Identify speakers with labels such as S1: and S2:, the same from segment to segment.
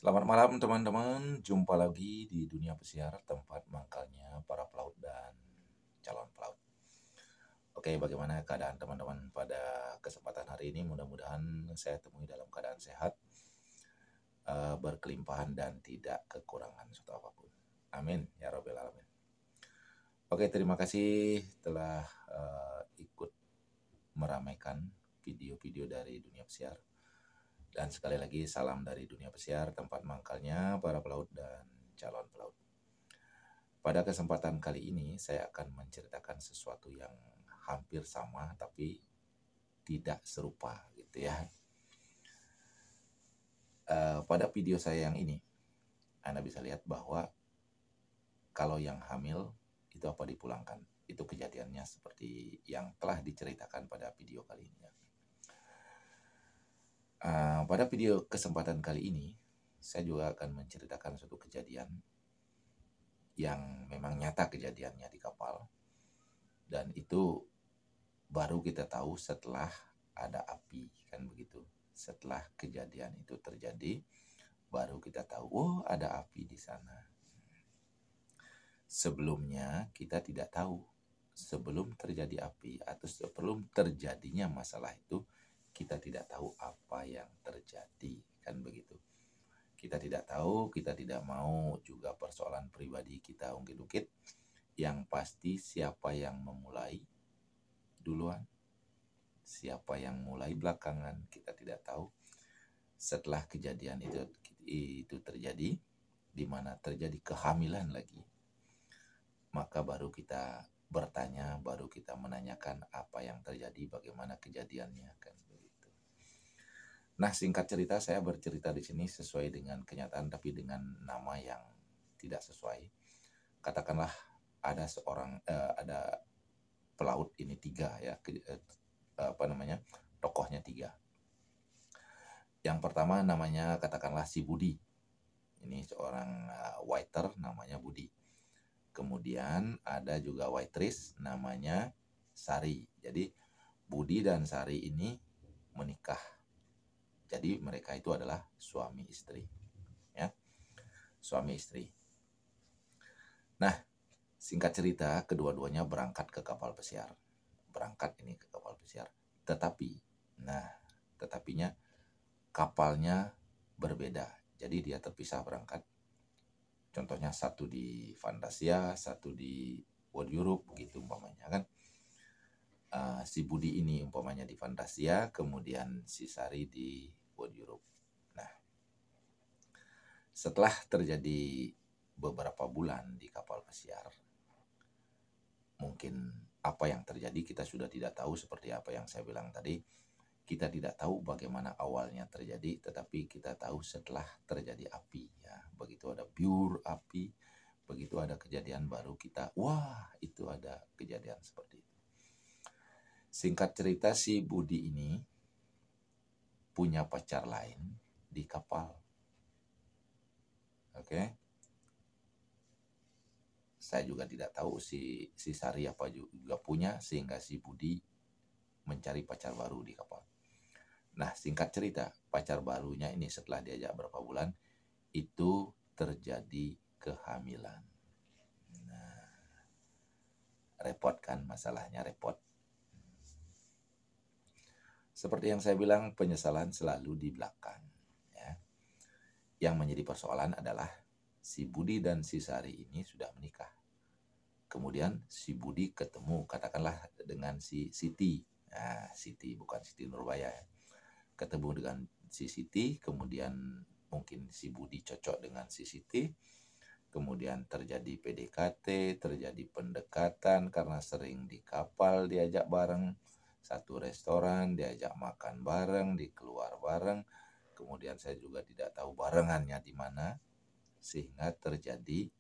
S1: Selamat malam teman-teman, jumpa lagi di Dunia Pesiar, tempat mangkalnya para pelaut dan calon pelaut. Oke, bagaimana keadaan teman-teman pada kesempatan hari ini? Mudah-mudahan saya temui dalam keadaan sehat, berkelimpahan dan tidak kekurangan suatu apapun. Amin, ya Rabbal Alamin. Oke, terima kasih telah ikut meramaikan video-video dari Dunia Pesiar. Dan sekali lagi salam dari Dunia Pesiar, tempat mangkalnya para pelaut dan calon pelaut. Pada kesempatan kali ini saya akan menceritakan sesuatu yang hampir sama tapi tidak serupa gitu ya. Pada video saya yang ini, Anda bisa lihat bahwa kalau yang hamil itu apa dipulangkan. Itu kejadiannya seperti yang telah diceritakan pada video kali ini. Pada video kesempatan kali ini, saya juga akan menceritakan suatu kejadian yang memang nyata kejadiannya di kapal. Dan itu baru kita tahu setelah ada api, kan begitu. Setelah kejadian itu terjadi, baru kita tahu, oh ada api di sana. Sebelumnya kita tidak tahu. Sebelum terjadi api atau sebelum terjadinya masalah itu, kita tidak tahu apa yang terjadi, kan begitu. Kita tidak tahu, kita tidak mau juga persoalan pribadi kita ungkit-ungkit. Yang pasti siapa yang memulai duluan, siapa yang mulai belakangan, kita tidak tahu. Setelah kejadian itu terjadi, di mana terjadi kehamilan lagi, maka baru kita bertanya, baru kita menanyakan apa yang terjadi, bagaimana kejadiannya, kan begitu. Nah, singkat cerita, saya bercerita di sini sesuai dengan kenyataan, tapi dengan nama yang tidak sesuai. Katakanlah ada ada pelaut ini tiga ya, tokohnya tiga. Yang pertama namanya katakanlah si Budi. Ini seorang waiter namanya Budi. Kemudian ada juga waitress namanya Sari. Jadi Budi dan Sari ini menikah. Jadi mereka itu adalah suami istri. Ya. Suami istri. Nah, singkat cerita kedua-duanya berangkat ke kapal pesiar. Berangkat ini ke kapal pesiar. Tetapinya kapalnya berbeda. Jadi dia terpisah berangkat. Contohnya satu di Fantasia, satu di World Europe, begitu umpamanya kan. Si Budi ini umpamanya di Fantasia, kemudian si Sari di World Europe. Nah, setelah terjadi beberapa bulan di kapal pesiar, mungkin apa yang terjadi kita sudah tidak tahu, seperti apa yang saya bilang tadi. Kita tidak tahu bagaimana awalnya terjadi, tetapi kita tahu setelah terjadi api. Ya, begitu ada pure api, begitu ada kejadian baru kita, wah itu ada kejadian seperti itu. Singkat cerita, si Budi ini punya pacar lain di kapal. Oke. Saya juga tidak tahu si Sari apa juga punya, sehingga si Budi mencari pacar baru di kapal. Nah, singkat cerita, pacar barunya ini setelah diajak berapa bulan, itu terjadi kehamilan. Nah, repot kan masalahnya, repot. Seperti yang saya bilang, penyesalan selalu di belakang. Ya. Yang menjadi persoalan adalah si Budi dan si Sari ini sudah menikah. Kemudian si Budi ketemu, katakanlah dengan si Siti. Nah, Siti bukan Siti Nurbaya ya. Ketemu dengan si Siti, kemudian mungkin si Budi cocok dengan si Siti, kemudian terjadi PDKT, terjadi pendekatan karena sering di kapal diajak bareng, satu restoran diajak makan bareng, dikeluar bareng, kemudian saya juga tidak tahu barengannya di mana, sehingga terjadi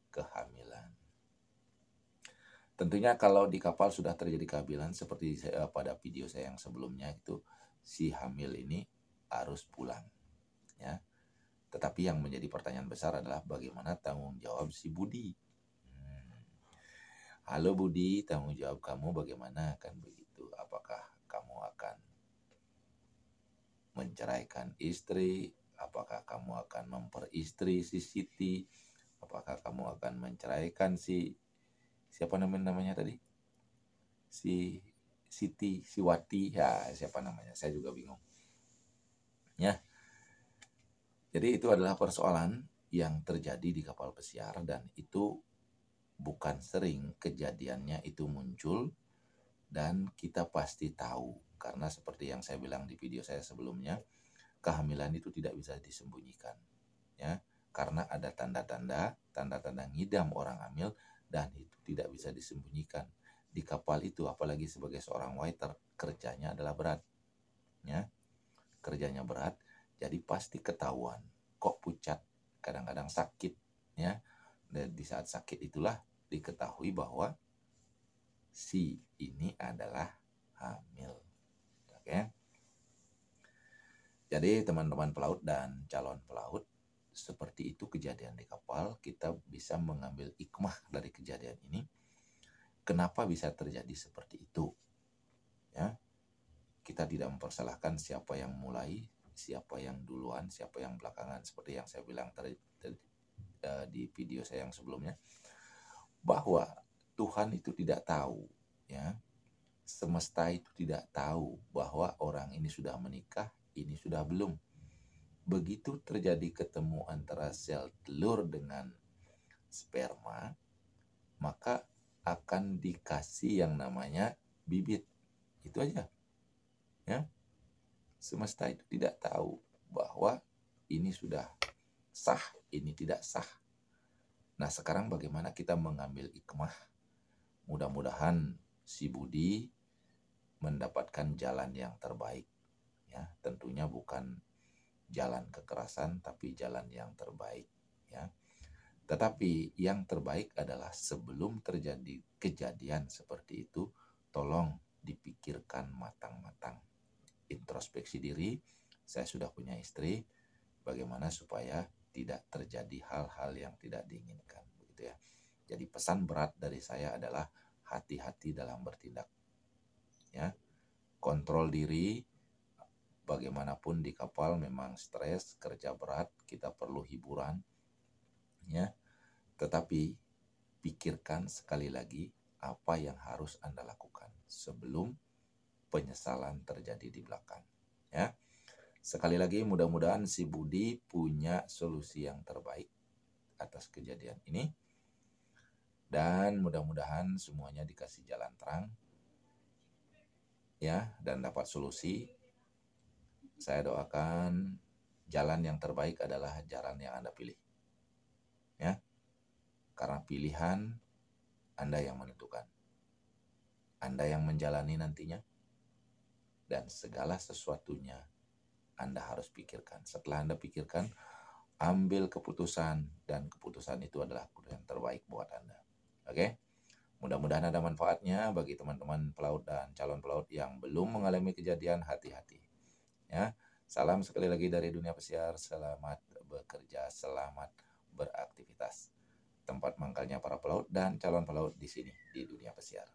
S1: kehamilan. Tentunya kalau di kapal sudah terjadi kehamilan, seperti pada video saya yang sebelumnya itu, si hamil ini harus pulang, ya. Tetapi yang menjadi pertanyaan besar adalah bagaimana tanggung jawab si Budi. Halo Budi, tanggung jawab kamu bagaimana, kan begitu? Apakah kamu akan menceraikan istri? Apakah kamu akan memperistri si Siti? Apakah kamu akan menceraikan si siapa namanya tadi? Si Siti, si Wati, ya siapa namanya? Saya juga bingung. Ya. Jadi itu adalah persoalan yang terjadi di kapal pesiar, dan itu bukan sering kejadiannya itu muncul, dan kita pasti tahu karena seperti yang saya bilang di video saya sebelumnya, kehamilan itu tidak bisa disembunyikan, ya, karena ada tanda-tanda ngidam orang hamil, dan itu tidak bisa disembunyikan. Di kapal itu, apalagi sebagai seorang waiter, kerjanya adalah berat, ya, kerjanya berat, jadi pasti ketahuan. Kok pucat, kadang-kadang sakit, ya, dan di saat sakit itulah diketahui bahwa si ini adalah hamil, oke. Jadi teman-teman pelaut dan calon pelaut, seperti itu kejadian di kapal. Kita bisa mengambil hikmah dari kejadian ini. Kenapa bisa terjadi seperti itu? Ya, kita tidak mempersalahkan siapa yang mulai, siapa yang duluan, siapa yang belakangan. Seperti yang saya bilang di video saya yang sebelumnya, bahwa Tuhan itu tidak tahu, ya, semesta itu tidak tahu bahwa orang ini sudah menikah, ini sudah belum. Begitu terjadi ketemu antara sel telur dengan sperma, maka akan dikasih yang namanya bibit. Itu aja. Ya. Semesta itu tidak tahu bahwa ini sudah sah, ini tidak sah. Nah, sekarang bagaimana kita mengambil hikmah? Mudah-mudahan si Budi mendapatkan jalan yang terbaik. Ya, tentunya bukan jalan kekerasan, tapi jalan yang terbaik, ya. Tetapi yang terbaik adalah sebelum terjadi kejadian seperti itu, tolong dipikirkan matang-matang. Introspeksi diri, saya sudah punya istri, bagaimana supaya tidak terjadi hal-hal yang tidak diinginkan, begitu ya. Jadi pesan berat dari saya adalah hati-hati dalam bertindak, ya. Kontrol diri. Bagaimanapun di kapal memang stres, kerja berat, kita perlu hiburan, ya. Tetapi pikirkan sekali lagi apa yang harus Anda lakukan sebelum penyesalan terjadi di belakang, ya. Sekali lagi mudah-mudahan si Budi punya solusi yang terbaik atas kejadian ini, dan mudah-mudahan semuanya dikasih jalan terang, ya, dan dapat solusi. Saya doakan jalan yang terbaik adalah jalan yang Anda pilih, ya, karena pilihan Anda yang menentukan, Anda yang menjalani nantinya, dan segala sesuatunya Anda harus pikirkan. Setelah Anda pikirkan, ambil keputusan, dan keputusan itu adalah keputusan terbaik buat Anda. Oke? Mudah-mudahan ada manfaatnya bagi teman-teman pelaut dan calon pelaut yang belum mengalami kejadian. Hati-hati, ya. Salam sekali lagi dari dunia pesiar. Selamat bekerja, selamat beraktivitas. Tempat mangkalnya para pelaut dan calon pelaut di sini di dunia pesiar.